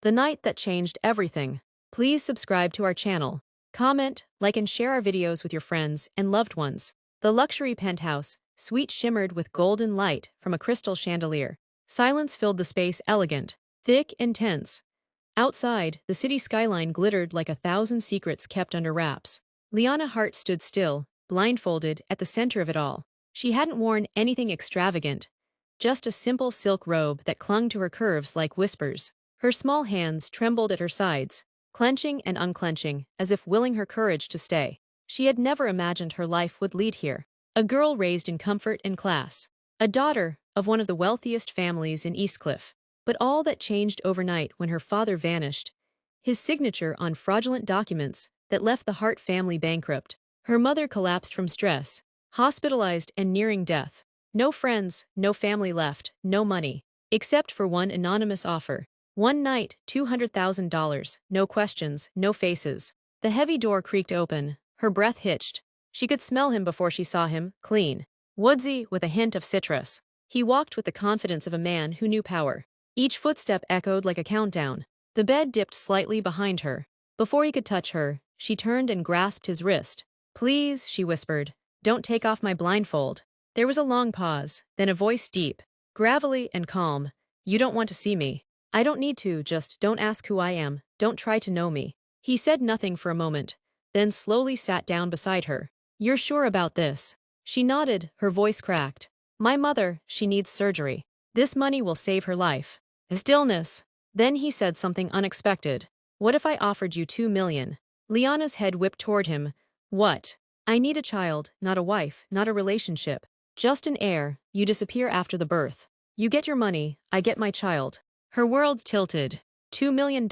the night that changed everything. Please subscribe to our channel, comment, like and share our videos with your friends and loved ones. The luxury penthouse, suite shimmered with golden light from a crystal chandelier. Silence filled the space, elegant, thick and tense. Outside, the city skyline glittered like 1,000 secrets kept under wraps. Liana Hart stood still, blindfolded, at the center of it all. She hadn't worn anything extravagant, just a simple silk robe that clung to her curves like whispers. Her small hands trembled at her sides, clenching and unclenching, as if willing her courage to stay. She had never imagined her life would lead here. A girl raised in comfort and class. A daughter of one of the wealthiest families in Eastcliff. But all that changed overnight when her father vanished. His signature on fraudulent documents that left the Hart family bankrupt. Her mother collapsed from stress, hospitalized and nearing death. No friends, no family left, no money. Except for one anonymous offer. One night, $200,000, no questions, no faces. The heavy door creaked open, her breath hitched. She could smell him before she saw him, clean, woodsy with a hint of citrus. He walked with the confidence of a man who knew power. Each footstep echoed like a countdown. The bed dipped slightly behind her. Before he could touch her, she turned and grasped his wrist. "Please," she whispered, "don't take off my blindfold." There was a long pause, then a voice deep, gravelly and calm. "You don't want to see me. I don't need to, just don't ask who I am, don't try to know me." He said nothing for a moment, then slowly sat down beside her. "You're sure about this?" She nodded, her voice cracked. "My mother, she needs surgery. This money will save her life." A stillness. Then he said something unexpected. "What if I offered you $2 million? Liana's head whipped toward him. "What?" "I need a child, not a wife, not a relationship. Just an heir. You disappear after the birth. You get your money, I get my child." Her world tilted. $2 million.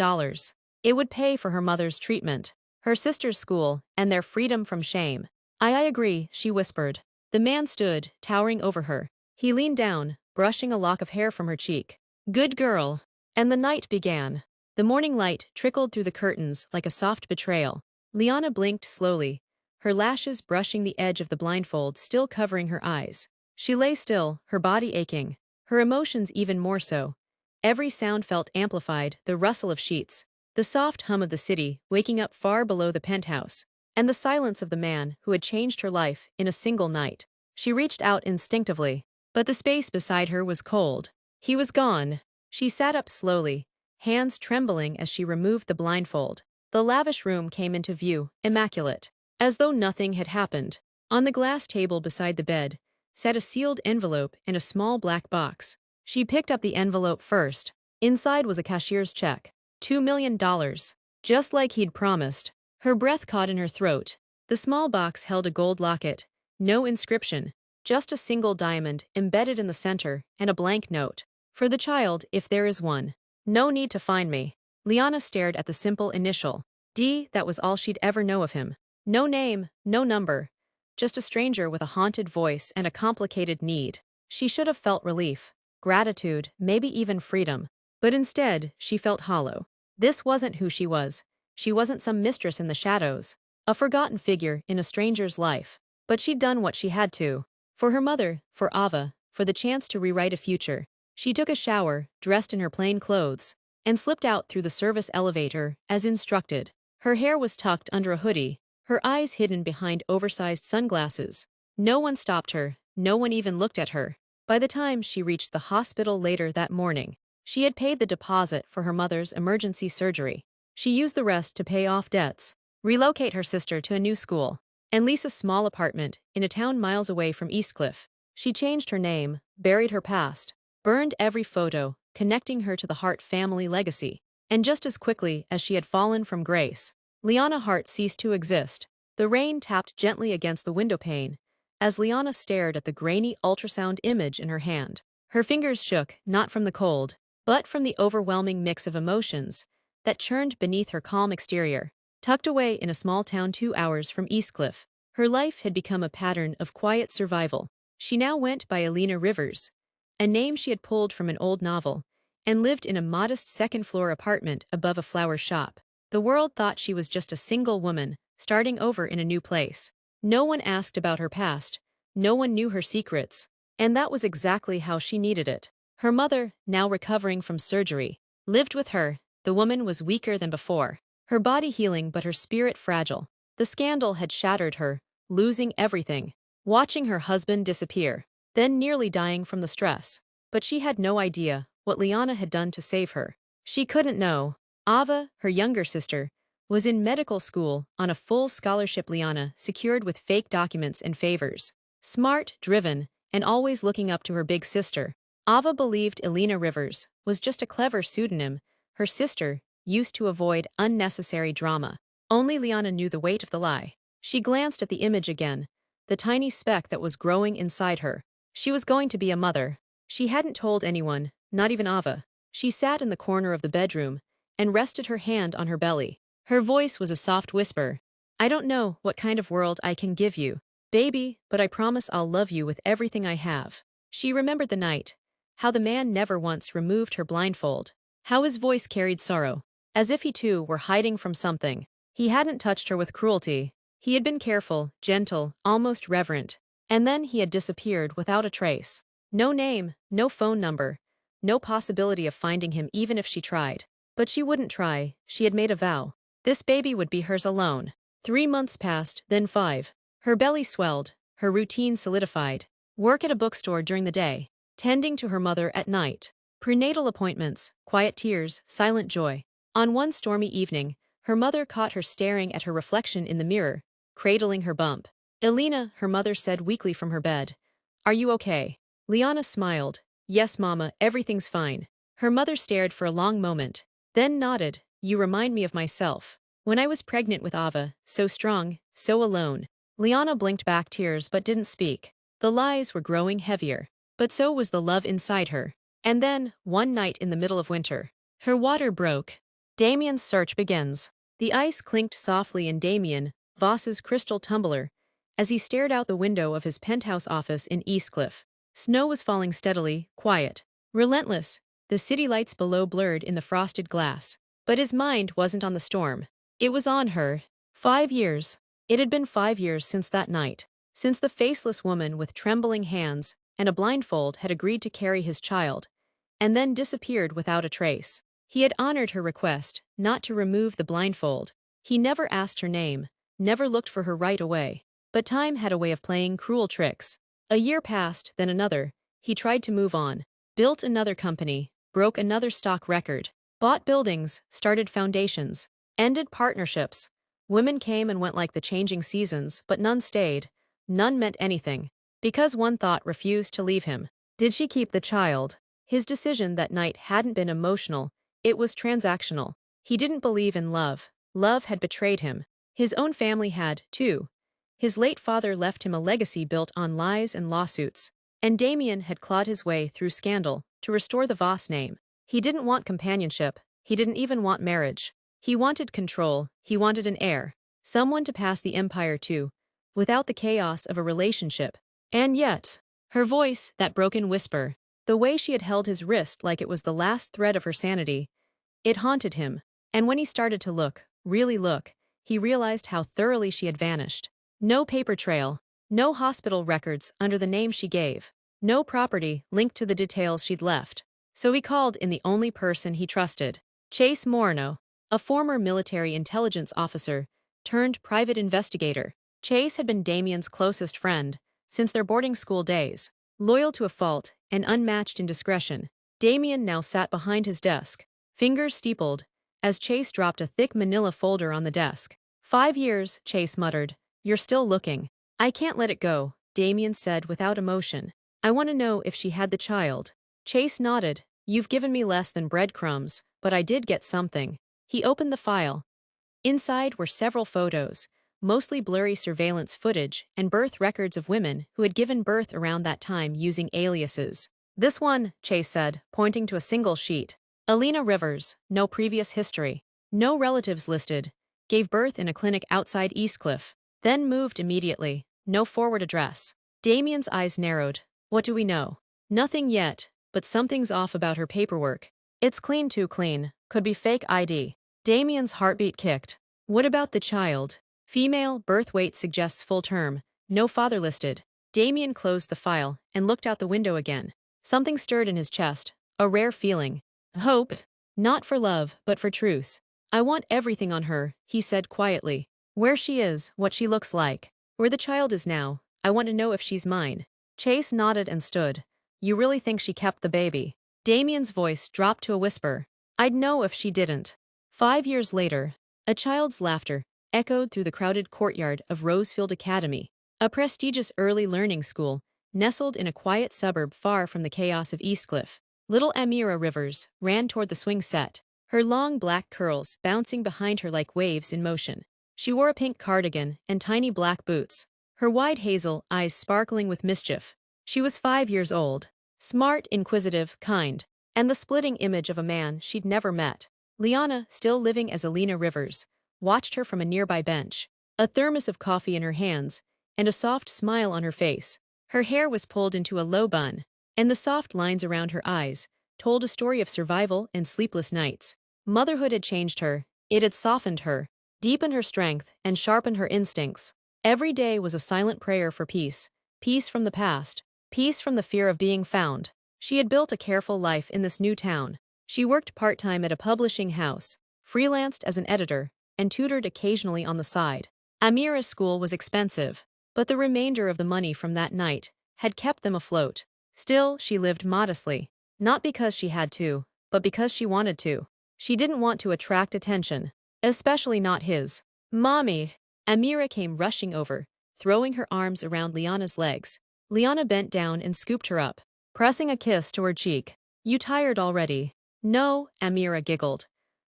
It would pay for her mother's treatment, her sister's school, and their freedom from shame. I agree," she whispered. The man stood, towering over her. He leaned down, brushing a lock of hair from her cheek. "Good girl." And the night began. The morning light trickled through the curtains like a soft betrayal. Liana blinked slowly, her lashes brushing the edge of the blindfold still covering her eyes. She lay still, her body aching, her emotions even more so. Every sound felt amplified, the rustle of sheets, the soft hum of the city waking up far below the penthouse, and the silence of the man who had changed her life in a single night. She reached out instinctively, but the space beside her was cold. He was gone. She sat up slowly, hands trembling as she removed the blindfold. The lavish room came into view, immaculate, as though nothing had happened. On the glass table beside the bed sat a sealed envelope and a small black box. She picked up the envelope first. Inside was a cashier's check. $2 million. Just like he'd promised. Her breath caught in her throat. The small box held a gold locket. No inscription. Just a single diamond embedded in the center and a blank note. "For the child, if there is one. No need to find me." Liana stared at the simple initial. D. That was all she'd ever know of him. No name, no number. Just a stranger with a haunted voice and a complicated need. She should have felt relief, gratitude, maybe even freedom. But instead, she felt hollow. This wasn't who she was. She wasn't some mistress in the shadows. A forgotten figure in a stranger's life. But she'd done what she had to. For her mother, for Ava, for the chance to rewrite a future. She took a shower, dressed in her plain clothes, and slipped out through the service elevator, as instructed. Her hair was tucked under a hoodie, her eyes hidden behind oversized sunglasses. No one stopped her, no one even looked at her. By the time she reached the hospital later that morning, she had paid the deposit for her mother's emergency surgery. She used the rest to pay off debts, relocate her sister to a new school, and lease a small apartment in a town miles away from Eastcliff. She changed her name, buried her past, burned every photo, connecting her to the Hart family legacy. And just as quickly as she had fallen from grace, Liana Hart ceased to exist. The rain tapped gently against the windowpane as Liana stared at the grainy ultrasound image in her hand. Her fingers shook, not from the cold, but from the overwhelming mix of emotions that churned beneath her calm exterior. Tucked away in a small town 2 hours from Eastcliff, her life had become a pattern of quiet survival. She now went by Alina Rivers, a name she had pulled from an old novel, and lived in a modest second-floor apartment above a flower shop. The world thought she was just a single woman, starting over in a new place. No one asked about her past, no one knew her secrets, and that was exactly how she needed it. Her mother, now recovering from surgery, lived with her, The woman was weaker than before. Her body healing but her spirit fragile. The scandal had shattered her, losing everything. Watching her husband disappear, then nearly dying from the stress. But she had no idea what Liana had done to save her. She couldn't know. Ava, her younger sister, was in medical school on a full scholarship. Liana secured with fake documents and favors. Smart, driven, and always looking up to her big sister. Ava believed Elena Rivers was just a clever pseudonym. Her sister used to avoid unnecessary drama. Only Liana knew the weight of the lie. She glanced at the image again, the tiny speck that was growing inside her. She was going to be a mother. She hadn't told anyone, not even Ava. She sat in the corner of the bedroom and rested her hand on her belly. Her voice was a soft whisper. I don't know what kind of world I can give you, baby, but I promise I'll love you with everything I have. She remembered the night, how the man never once removed her blindfold, how his voice carried sorrow, as if he too were hiding from something. He hadn't touched her with cruelty. He had been careful, gentle, almost reverent. And then he had disappeared without a trace. No name, no phone number, no possibility of finding him even if she tried. But she wouldn't try. She had made a vow. This baby would be hers alone. 3 months passed, then 5. Her belly swelled, her routine solidified. Work at a bookstore during the day, tending to her mother at night. Prenatal appointments, quiet tears, silent joy. On one stormy evening, her mother caught her staring at her reflection in the mirror, cradling her bump. Elena, her mother said weakly from her bed. Are you okay? Liana smiled. Yes, Mama, everything's fine. Her mother stared for a long moment, then nodded. You remind me of myself. When I was pregnant with Ava, so strong, so alone. Liana blinked back tears but didn't speak. The lies were growing heavier, but so was the love inside her. And then, one night in the middle of winter, her water broke. Damien's search begins. The ice clinked softly in Damien Voss's crystal tumbler as he stared out the window of his penthouse office in Eastcliff. Snow was falling steadily, quiet, relentless, the city lights below blurred in the frosted glass. But his mind wasn't on the storm. It was on her. 5 years. It had been 5 years since that night, since the faceless woman with trembling hands and a blindfold had agreed to carry his child, and then disappeared without a trace. He had honored her request not to remove the blindfold. He never asked her name, never looked for her right away. But time had a way of playing cruel tricks. A year passed, then another. He tried to move on, built another company, broke another stock record, bought buildings, started foundations, ended partnerships. Women came and went like the changing seasons, but none stayed. None meant anything. Because one thought refused to leave him. Did she keep the child? His decision that night hadn't been emotional, it was transactional. He didn't believe in love. Love had betrayed him. His own family had, too. His late father left him a legacy built on lies and lawsuits. And Damien had clawed his way through scandal to restore the Voss name. He didn't want companionship. He didn't even want marriage. He wanted control. He wanted an heir. Someone to pass the empire to, without the chaos of a relationship. And yet, her voice, that broken whisper, the way she had held his wrist like it was the last thread of her sanity, it haunted him. And when he started to look, really look, he realized how thoroughly she had vanished. No paper trail, no hospital records under the name she gave, no property linked to the details she'd left. So he called in the only person he trusted, Chase Moreno, a former military intelligence officer turned private investigator. Chase had been Damien's closest friend since their boarding school days, loyal to a fault and unmatched in discretion. Damien now sat behind his desk, fingers steepled, as Chase dropped a thick manila folder on the desk. 5 years, Chase muttered. You're still looking. I can't let it go, Damien said without emotion. I want to know if she had the child. Chase nodded. You've given me less than breadcrumbs, but I did get something. He opened the file. Inside were several photos, mostly blurry surveillance footage and birth records of women who had given birth around that time using aliases. This one, Chase said, pointing to a single sheet. Elena Rivers, no previous history, no relatives listed, gave birth in a clinic outside Eastcliff. Then moved immediately, no forward address. Damien's eyes narrowed. What do we know? Nothing yet, but something's off about her paperwork. It's clean, too clean, could be fake ID. Damien's heartbeat kicked. What about the child? Female, birth weight suggests full term, no father listed. Damien closed the file and looked out the window again. Something stirred in his chest, a rare feeling. Hope. Not for love, but for truce. I want everything on her, he said quietly. Where she is, what she looks like. Where the child is now. I want to know if she's mine. Chase nodded and stood. You really think she kept the baby? Damien's voice dropped to a whisper. I'd know if she didn't. 5 years later, a child's laughter echoed through the crowded courtyard of Rosefield Academy, a prestigious early learning school nestled in a quiet suburb far from the chaos of Eastcliff. Little Amira Rivers ran toward the swing set, her long black curls bouncing behind her like waves in motion. She wore a pink cardigan and tiny black boots, her wide hazel eyes sparkling with mischief. She was 5 years old, smart, inquisitive, kind, and the splitting image of a man she'd never met. Liana, still living as Alina Rivers, watched her from a nearby bench, a thermos of coffee in her hands, and a soft smile on her face. Her hair was pulled into a low bun, and the soft lines around her eyes told a story of survival and sleepless nights. Motherhood had changed her. It had softened her, deepened her strength, and sharpened her instincts. Every day was a silent prayer for peace, peace from the past, peace from the fear of being found. She had built a careful life in this new town. She worked part-time at a publishing house, freelanced as an editor, and tutored occasionally on the side. Amira's school was expensive, but the remainder of the money from that night had kept them afloat. Still, she lived modestly, not because she had to, but because she wanted to. She didn't want to attract attention, especially not his. Mommy! Amira came rushing over, throwing her arms around Liana's legs. Liana bent down and scooped her up, pressing a kiss to her cheek. You tired already? No, Amira giggled.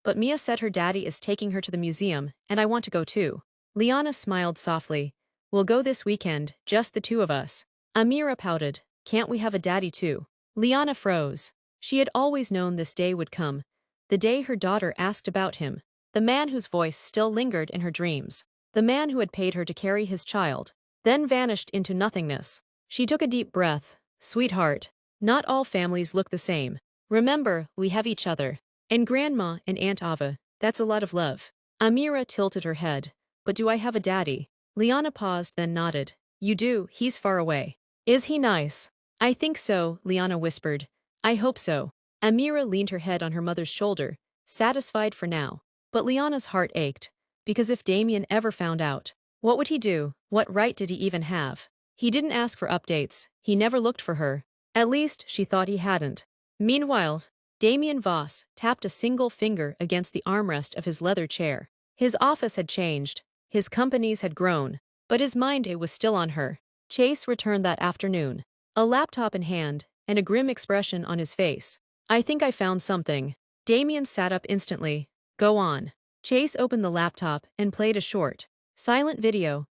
But Mia said her daddy is taking her to the museum, and I want to go too. Liana smiled softly. We'll go this weekend, just the two of us. Amira pouted. Can't we have a daddy too? Liana froze. She had always known this day would come, the day her daughter asked about him, the man whose voice still lingered in her dreams, the man who had paid her to carry his child, then vanished into nothingness. She took a deep breath. Sweetheart, not all families look the same. Remember, we have each other. And Grandma and Aunt Ava, that's a lot of love. Amira tilted her head. But do I have a daddy? Liana paused, then nodded. You do, he's far away. Is he nice? I think so, Liana whispered. I hope so. Amira leaned her head on her mother's shoulder, satisfied for now. But Liana's heart ached, because if Damien ever found out, what would he do? What right did he even have? He didn't ask for updates, he never looked for her. At least, she thought he hadn't. Meanwhile, Damien Voss tapped a single finger against the armrest of his leather chair. His office had changed, his companies had grown, but his mind was still on her. Chase returned that afternoon, a laptop in hand, and a grim expression on his face. I think I found something. Damien sat up instantly. Go on. Chase opened the laptop and played a short, silent video.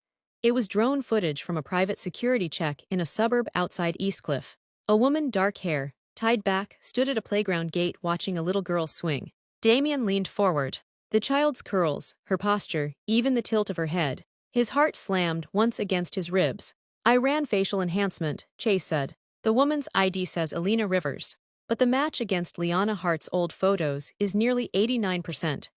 It was drone footage from a private security check in a suburb outside Eastcliff. A woman, dark hair, tied back, stood at a playground gate watching a little girl swing. Damien leaned forward. The child's curls, her posture, even the tilt of her head. His heart slammed once against his ribs. I ran facial enhancement, Chase said. The woman's ID says Alina Rivers, but the match against Liana Hart's old photos is nearly 89%.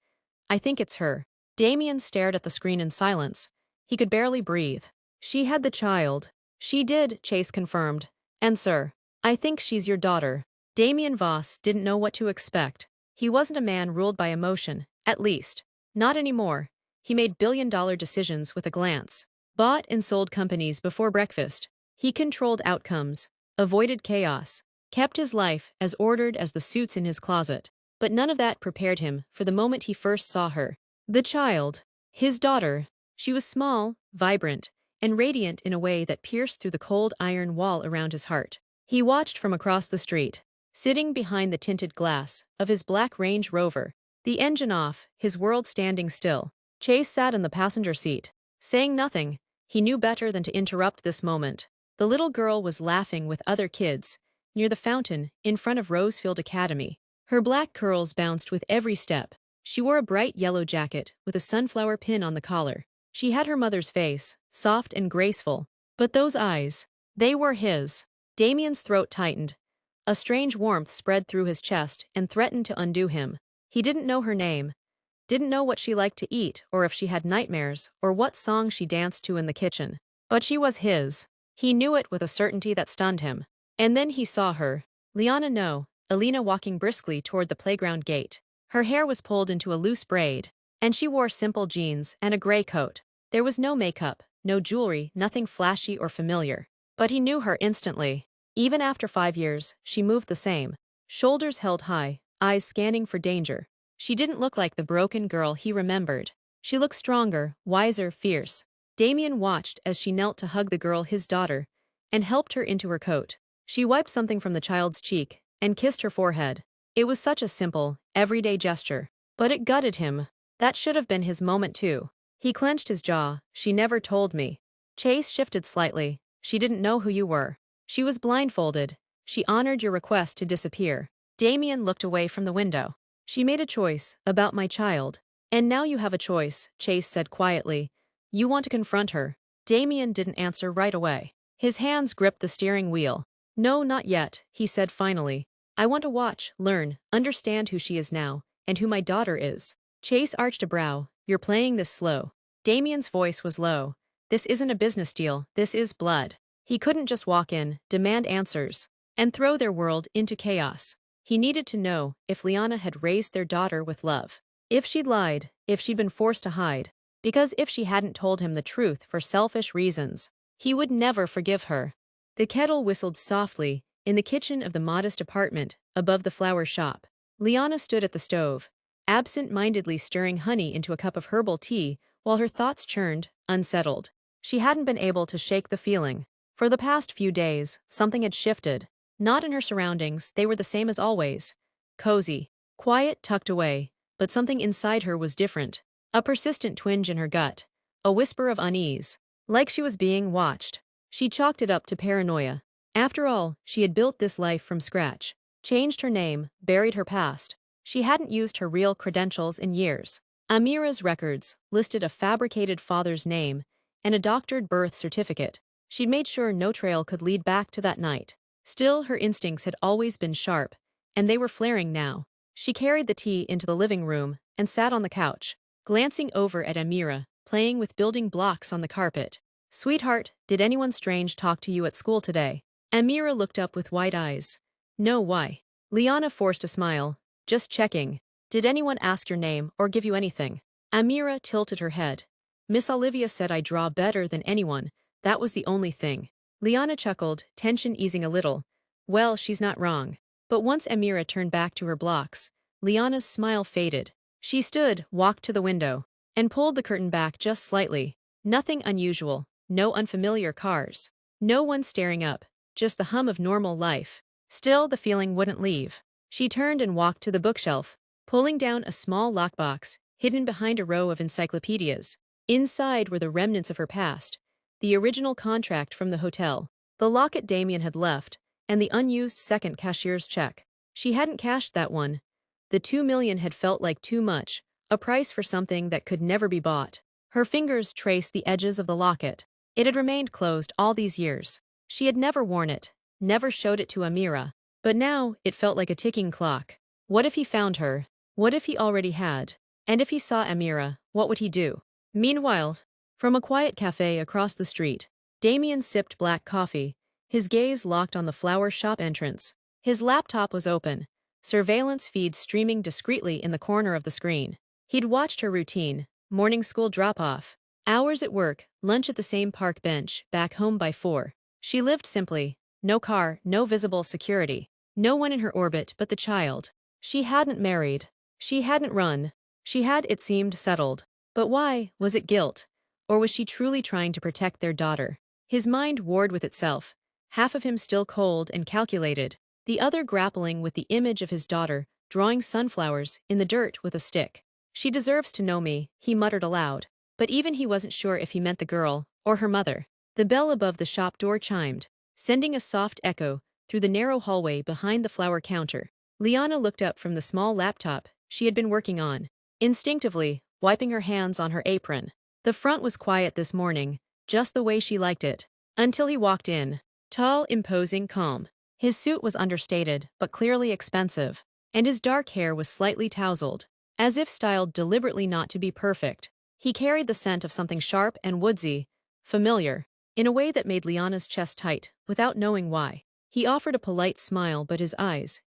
I think it's her. Damien stared at the screen in silence. He could barely breathe. She had the child. She did, Chase confirmed. And sir, I think she's your daughter. Damien Voss didn't know what to expect. He wasn't a man ruled by emotion, at least. Not anymore. He made billion-dollar decisions with a glance. Bought and sold companies before breakfast. He controlled outcomes, avoided chaos, kept his life as ordered as the suits in his closet. But none of that prepared him for the moment he first saw her. The child. His daughter. She was small, vibrant, and radiant in a way that pierced through the cold iron wall around his heart. He watched from across the street, sitting behind the tinted glass of his black Range Rover, the engine off, his world standing still. Chase sat in the passenger seat, saying nothing. He knew better than to interrupt this moment. The little girl was laughing with other kids, near the fountain, in front of Rosefield Academy. Her black curls bounced with every step. She wore a bright yellow jacket with a sunflower pin on the collar. She had her mother's face, soft and graceful. But those eyes, they were his. Damien's throat tightened. A strange warmth spread through his chest and threatened to undo him. He didn't know her name, didn't know what she liked to eat or if she had nightmares or what song she danced to in the kitchen. But she was his. He knew it with a certainty that stunned him. And then he saw her. Liana, no. Alina walking briskly toward the playground gate. Her hair was pulled into a loose braid, and she wore simple jeans and a gray coat. There was no makeup, no jewelry, nothing flashy or familiar. But he knew her instantly. Even after 5 years, she moved the same. Shoulders held high, eyes scanning for danger. She didn't look like the broken girl he remembered. She looked stronger, wiser, fierce. Damien watched as she knelt to hug the girl, his daughter, and helped her into her coat. She wiped something from the child's cheek and kissed her forehead. It was such a simple, everyday gesture. But it gutted him. That should have been his moment too. He clenched his jaw. She never told me. Chase shifted slightly. She didn't know who you were. She was blindfolded. She honored your request to disappear. Damien looked away from the window. She made a choice about my child. And now you have a choice, Chase said quietly. You want to confront her. Damien didn't answer right away. His hands gripped the steering wheel. No, not yet, he said finally. I want to watch, learn, understand who she is now, and who my daughter is. Chase arched a brow. You're playing this slow. Damien's voice was low. This isn't a business deal, this is blood. He couldn't just walk in, demand answers, and throw their world into chaos. He needed to know if Liana had raised their daughter with love. If she'd lied, if she'd been forced to hide. Because if she hadn't told him the truth for selfish reasons, he would never forgive her. The kettle whistled softly in the kitchen of the modest apartment above the flower shop. Liana stood at the stove, absent-mindedly stirring honey into a cup of herbal tea while her thoughts churned, unsettled. She hadn't been able to shake the feeling. For the past few days, something had shifted. Not in her surroundings, they were the same as always. Cozy, quiet, tucked away, but something inside her was different. A persistent twinge in her gut. A whisper of unease. Like she was being watched. She chalked it up to paranoia. After all, she had built this life from scratch. Changed her name, buried her past. She hadn't used her real credentials in years. Amira's records listed a fabricated father's name and a doctored birth certificate. She'd made sure no trail could lead back to that night. Still, her instincts had always been sharp, and they were flaring now. She carried the tea into the living room and sat on the couch, glancing over at Amira, playing with building blocks on the carpet. Sweetheart, did anyone strange talk to you at school today? Amira looked up with wide eyes. No, why? Liana forced a smile. Just checking. Did anyone ask your name or give you anything? Amira tilted her head. Miss Olivia said I draw better than anyone. That was the only thing. Liana chuckled, tension easing a little. Well, she's not wrong. But once Amira turned back to her blocks, Liana's smile faded. She stood, walked to the window, and pulled the curtain back just slightly. Nothing unusual, no unfamiliar cars. No one staring up, just the hum of normal life. Still, the feeling wouldn't leave. She turned and walked to the bookshelf, pulling down a small lockbox, hidden behind a row of encyclopedias. Inside were the remnants of her past. The original contract from the hotel, the locket Damien had left, and the unused second cashier's check. She hadn't cashed that one. The $2 million had felt like too much, a price for something that could never be bought. Her fingers traced the edges of the locket. It had remained closed all these years. She had never worn it, never showed it to Amira. But now, it felt like a ticking clock. What if he found her? What if he already had? And if he saw Amira, what would he do? Meanwhile, from a quiet cafe across the street, Damien sipped black coffee, his gaze locked on the flower shop entrance. His laptop was open, surveillance feeds streaming discreetly in the corner of the screen. He'd watched her routine, morning school drop-off, hours at work, lunch at the same park bench, back home by 4. She lived simply. No car, no visible security. No one in her orbit but the child. She hadn't married. She hadn't run. She had, it seemed, settled. But why? Was it guilt? Or was she truly trying to protect their daughter? His mind warred with itself, half of him still cold and calculated, the other grappling with the image of his daughter, drawing sunflowers in the dirt with a stick. She deserves to know me, he muttered aloud. But even he wasn't sure if he meant the girl, or her mother. The bell above the shop door chimed, sending a soft echo through the narrow hallway behind the flower counter. Liana looked up from the small laptop she had been working on, instinctively wiping her hands on her apron. The front was quiet this morning, just the way she liked it. Until he walked in. Tall, imposing, calm. His suit was understated, but clearly expensive, and his dark hair was slightly tousled, as if styled deliberately not to be perfect. He carried the scent of something sharp and woodsy, familiar, in a way that made Liana's chest tight, without knowing why. He offered a polite smile, but his eyes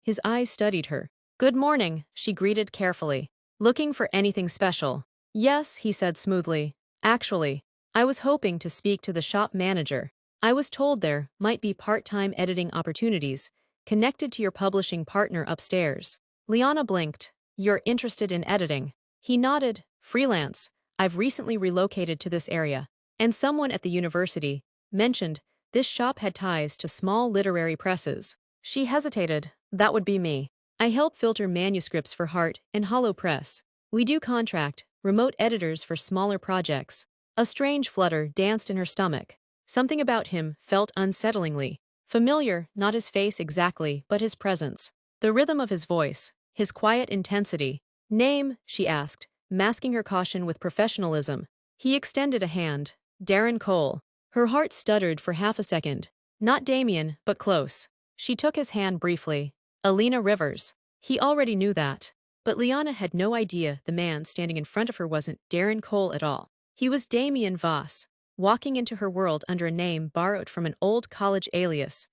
studied her. "Good morning," she greeted carefully. "Looking for anything special?" "Yes," he said smoothly. "Actually, I was hoping to speak to the shop manager. I was told there might be part-time editing opportunities connected to your publishing partner upstairs." Liana blinked. "You're interested in editing?" He nodded. "Freelance. I've recently relocated to this area, and someone at the university mentioned this shop had ties to small literary presses." She hesitated. "That would be me. I help filter manuscripts for Heart and Hollow Press. We do contract remote editors for smaller projects." A strange flutter danced in her stomach. Something about him felt unsettlingly familiar, not his face exactly, but his presence. The rhythm of his voice, his quiet intensity. "Name?" she asked, masking her caution with professionalism. He extended a hand. "Darren Cole." Her heart stuttered for half a second. Not Damien, but close. She took his hand briefly. "Alina Rivers." He already knew that. But Liana had no idea the man standing in front of her wasn't Darren Cole at all. He was Damien Voss, walking into her world under a name borrowed from an old college alias,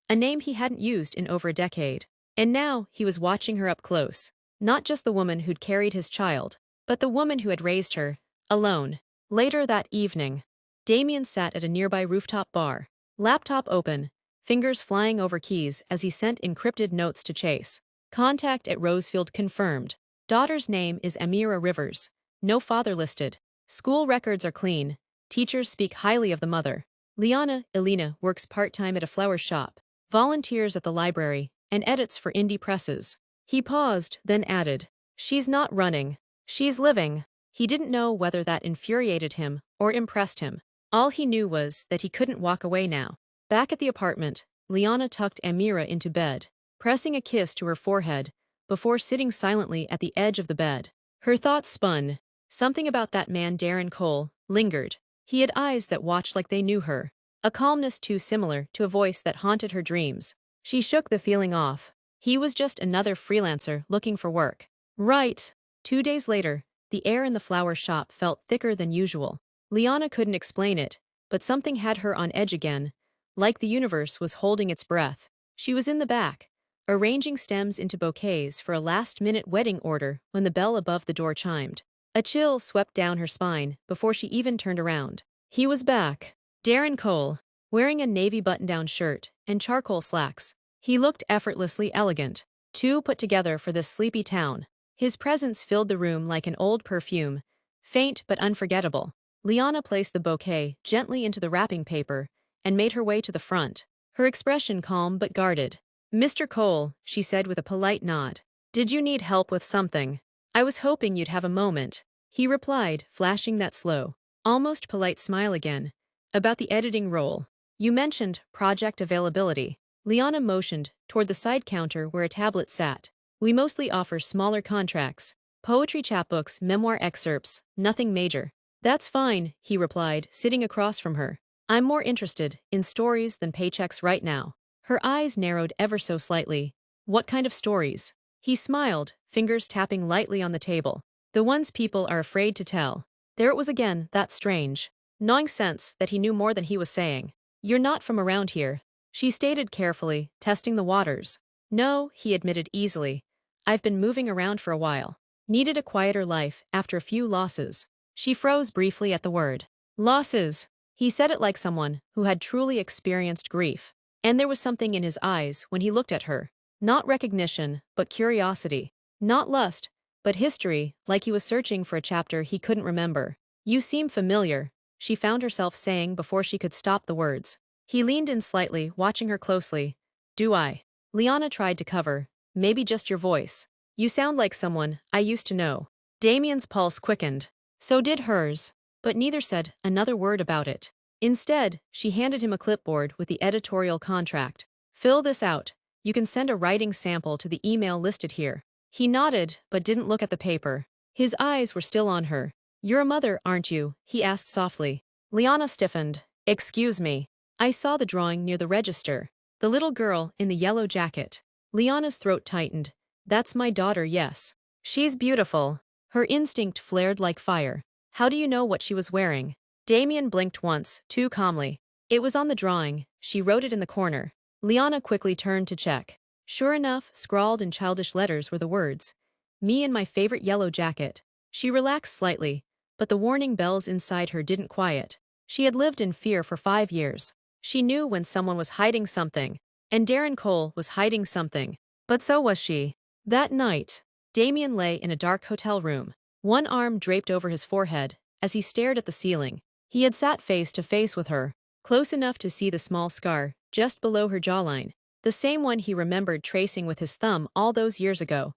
a name he hadn't used in over a decade. And now he was watching her up close. Not just the woman who'd carried his child, but the woman who had raised her, alone. Later that evening, Damien sat at a nearby rooftop bar, laptop open, fingers flying over keys as he sent encrypted notes to Chase. "Contact at Rosefield confirmed. Daughter's name is Amira Rivers. No father listed. School records are clean. Teachers speak highly of the mother. Elina works part-time at a flower shop, volunteers at the library, and edits for indie presses." He paused, then added, "She's not running. She's living." He didn't know whether that infuriated him or impressed him. All he knew was that he couldn't walk away now. Back at the apartment, Liana tucked Amira into bed, pressing a kiss to her forehead, before sitting silently at the edge of the bed. Her thoughts spun. Something about that man Darren Cole lingered. He had eyes that watched like they knew her, a calmness too similar to a voice that haunted her dreams. She shook the feeling off. He was just another freelancer looking for work. Right. 2 days later, the air in the flower shop felt thicker than usual. Liana couldn't explain it, but something had her on edge again, like the universe was holding its breath. She was in the back, arranging stems into bouquets for a last-minute wedding order when the bell above the door chimed. A chill swept down her spine before she even turned around. He was back. Darren Cole, wearing a navy button-down shirt and charcoal slacks. He looked effortlessly elegant, too put together for this sleepy town. His presence filled the room like an old perfume, faint but unforgettable. Liana placed the bouquet gently into the wrapping paper and made her way to the front, her expression calm but guarded. "Mr. Cole," she said with a polite nod. "Did you need help with something?" "I was hoping you'd have a moment," he replied, flashing that slow, almost polite smile again. "About the editing role. You mentioned project availability." Liana motioned toward the side counter where a tablet sat. "We mostly offer smaller contracts, poetry chapbooks, memoir excerpts, nothing major." "That's fine," he replied, sitting across from her. "I'm more interested in stories than paychecks right now." Her eyes narrowed ever so slightly. "What kind of stories?" He smiled, fingers tapping lightly on the table. "The ones people are afraid to tell." There it was again, that strange, gnawing sense that he knew more than he was saying. "You're not from around here," she stated carefully, testing the waters. "No," he admitted easily. "I've been moving around for a while. Needed a quieter life after a few losses." She froze briefly at the word. "Losses." He said it like someone who had truly experienced grief. And there was something in his eyes when he looked at her. Not recognition, but curiosity. Not lust, but history, like he was searching for a chapter he couldn't remember. "You seem familiar," she found herself saying before she could stop the words. He leaned in slightly, watching her closely. "Do I?" Liana tried to cover. "Maybe just your voice. You sound like someone I used to know." Damien's pulse quickened. So did hers. But neither said another word about it. Instead, she handed him a clipboard with the editorial contract. "Fill this out. You can send a writing sample to the email listed here." He nodded, but didn't look at the paper. His eyes were still on her. "You're a mother, aren't you?" he asked softly. Liana stiffened. "Excuse me." "I saw the drawing near the register. The little girl in the yellow jacket." Liana's throat tightened. "That's my daughter, yes. She's beautiful." Her instinct flared like fire. "How do you know what she was wearing?" Damien blinked once, too calmly. "It was on the drawing. She wrote it in the corner." Liana quickly turned to check. Sure enough, scrawled in childish letters were the words, "Me in my favorite yellow jacket." She relaxed slightly, but the warning bells inside her didn't quiet. She had lived in fear for 5 years. She knew when someone was hiding something, and Darren Cole was hiding something. But so was she. That night, Damien lay in a dark hotel room, one arm draped over his forehead, as he stared at the ceiling. He had sat face to face with her, close enough to see the small scar just below her jawline, the same one he remembered tracing with his thumb all those years ago.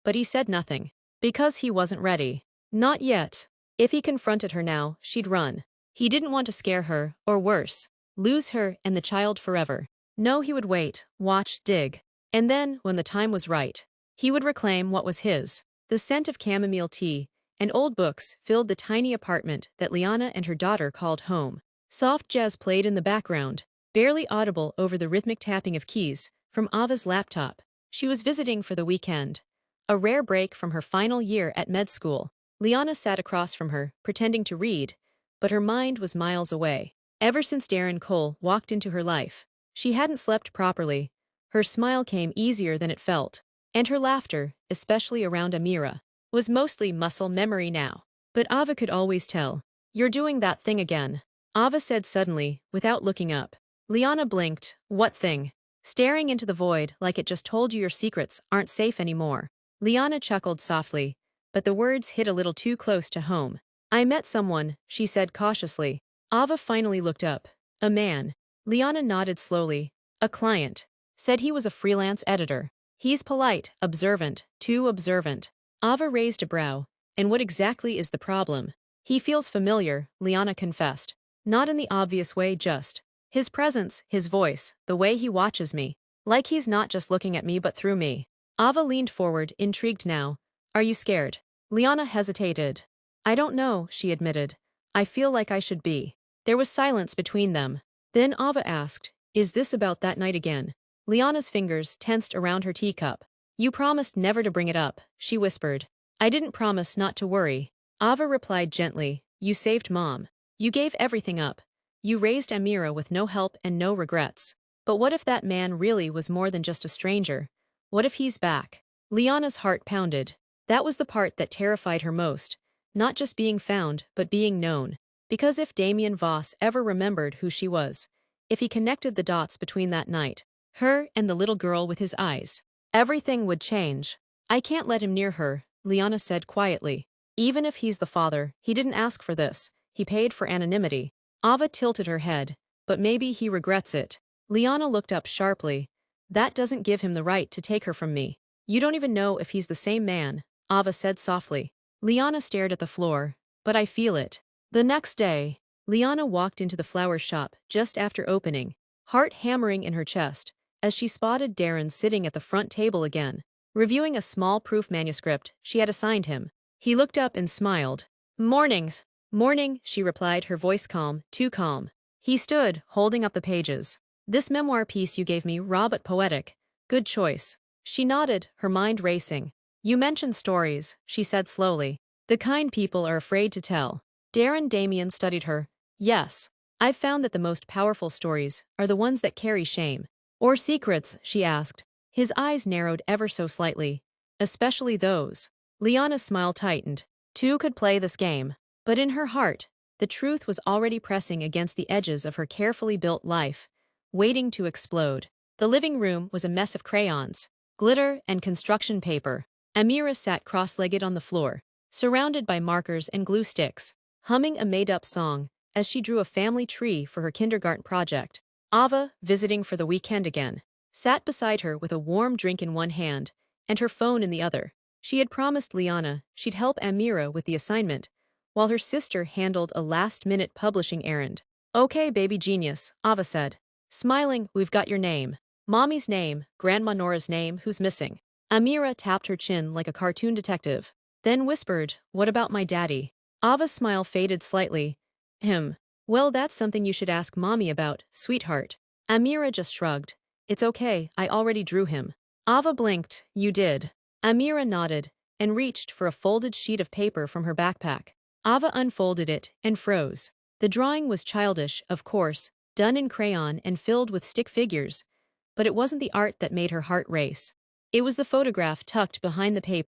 But he said nothing, because he wasn't ready. Not yet. If he confronted her now, she'd run. He didn't want to scare her, or worse, lose her and the child forever. No, he would wait, watch, dig. And then, when the time was right, he would reclaim what was his. The scent of chamomile tea and old books filled the tiny apartment that Liana and her daughter called home. Soft jazz played in the background, barely audible over the rhythmic tapping of keys from Ava's laptop. She was visiting for the weekend, a rare break from her final year at med school. Liana sat across from her, pretending to read, but her mind was miles away. Ever since Darren Cole walked into her life, she hadn't slept properly. Her smile came easier than it felt, and her laughter, especially around Amira, was mostly muscle memory now. But Ava could always tell. "You're doing that thing again," Ava said suddenly, without looking up. Liana blinked. "What thing?" Staring into the void like it just told you your secrets aren't safe anymore. Liana chuckled softly, but the words hit a little too close to home. "I met someone," she said cautiously. Ava finally looked up. "A man." Liana nodded slowly. "A client. Said he was a freelance editor. He's polite, observant, too observant." Ava raised a brow. "And what exactly is the problem?" "He feels familiar," Liana confessed. "Not in the obvious way, just his presence, his voice, the way he watches me. Like he's not just looking at me but through me." Ava leaned forward, intrigued now. "Are you scared?" Liana hesitated. "I don't know," she admitted. "I feel like I should be." There was silence between them. Then Ava asked, "Is this about that night again?" Liana's fingers tensed around her teacup. "You promised never to bring it up," she whispered. "I didn't promise not to worry." Ava replied gently, "You saved Mom. You gave everything up. You raised Amira with no help and no regrets. But what if that man really was more than just a stranger? What if he's back?" Liana's heart pounded. That was the part that terrified her most. Not just being found, but being known. Because if Damien Voss ever remembered who she was, if he connected the dots between that night, her and the little girl with his eyes, everything would change. "I can't let him near her," Liana said quietly. "Even if he's the father, he didn't ask for this. He paid for anonymity." Ava tilted her head. "But maybe he regrets it." Liana looked up sharply. "That doesn't give him the right to take her from me." "You don't even know if he's the same man," Ava said softly. Liana stared at the floor. "But I feel it." The next day, Liana walked into the flower shop just after opening, heart hammering in her chest, as she spotted Darren sitting at the front table again, reviewing a small proof manuscript she had assigned him. He looked up and smiled. "Mornings." "Morning," she replied, her voice calm, too calm. He stood, holding up the pages. "This memoir piece you gave me, raw but poetic. Good choice." She nodded, her mind racing. "You mentioned stories," she said slowly. "The kind people are afraid to tell." Damien studied her. "Yes. I've found that the most powerful stories are the ones that carry shame." "Or secrets?" she asked. His eyes narrowed ever so slightly. "Especially those." Liana's smile tightened. Two could play this game. But in her heart, the truth was already pressing against the edges of her carefully built life, waiting to explode. The living room was a mess of crayons, glitter, and construction paper. Amira sat cross-legged on the floor, surrounded by markers and glue sticks, humming a made-up song as she drew a family tree for her kindergarten project. Ava, visiting for the weekend again, sat beside her with a warm drink in one hand and her phone in the other. She had promised Liana she'd help Amira with the assignment, while her sister handled a last-minute publishing errand. "Okay, baby genius," Ava said. Smiling, "We've got your name. Mommy's name, Grandma Nora's name, who's missing?" Amira tapped her chin like a cartoon detective, then whispered, "What about my daddy?" Ava's smile faded slightly. "Him. Well, that's something you should ask Mommy about, sweetheart." Amira just shrugged. "It's okay, I already drew him." Ava blinked. "You did?" Amira nodded, and reached for a folded sheet of paper from her backpack. Ava unfolded it and froze. The drawing was childish, of course, done in crayon and filled with stick figures. but it wasn't the art that made her heart race. It was the photograph tucked behind the paper.